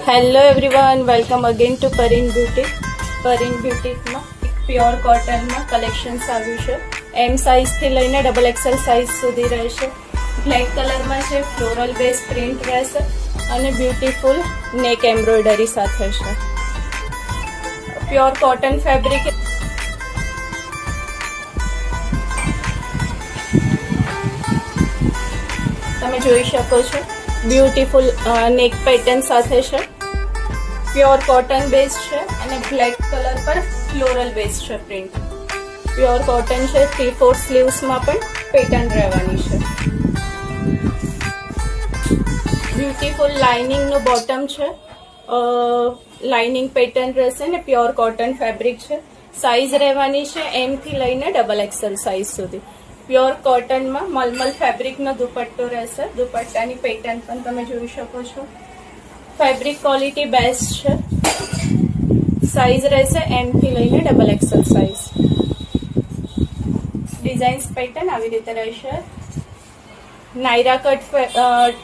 Hello everyone, welcome again to Parin beauty. પરીન બ્યુટીમાં pure કોટનમાં કલેક્શન્સ આવ્યું છે. એમ સાઇઝથી લઈને ડબલ એક્સેલ સાઇઝ સુધી રહેશે. બ્લેક કલરમાં છે, ફ્લોરલ બેઝ પ્રિન્ટ રહેશે અને બ્યુટીફુલ નેક એમ્બ્રોઇડરી સાથે છે. Pure cotton fabric. તમે જોઈ શકો છો બ્યુટીફુલ નેક પેટર્ન સાથે છે. પ્યોર કોટન બેઝ છે અને બ્લેક કલર પર ફ્લોરલ બેઝ છે પ્રિન્ટ. પ્યોર કોટન છે. 3/4 સ્લીવ્સમાં પણ પેટર્ન રહેવાની છે. બ્યુટીફુલ લાઇનિંગનું બોટમ છે. લાઇનિંગ પેટર્ન રહેશે ને પ્યોર કોટન ફેબ્રિક છે. સાઇઝ રહેવાની છે એમ થી લઈને ડબલ એક્સેલ સાઇઝ સુધી. પ્યોર કોટનમાં મલમલ ફેબ્રિકનો દુપટ્ટો રહેશે. દુપટ્ટાની પેટર્ન પણ તમે જોઈ શકો છો. ફેબ્રિક ક્વોલિટી બેસ્ટ છે. સાઇઝ રહેશે એમ થી લઈને double XL size. Designs pattern આવી રીતે રહેશે. નાયરા કટ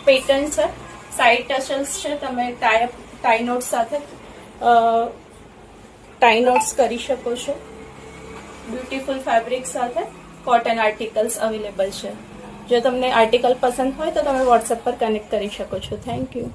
પેટર્ન છે. સાઇડ ટસલ્સ છે. તમે ટાઈ નોટ સાથે ટાઈ નોટ્સ કરી શકો છો. બ્યુટીફુલ ફેબ્રિક સાથે કોટન આર્ટિકલ્સ અવેલેબલ છે. જો તમને આર્ટિકલ પસંદ હોય તો તમે વોટ્સએપ પર કનેક્ટ કરી શકો છો. Thank you.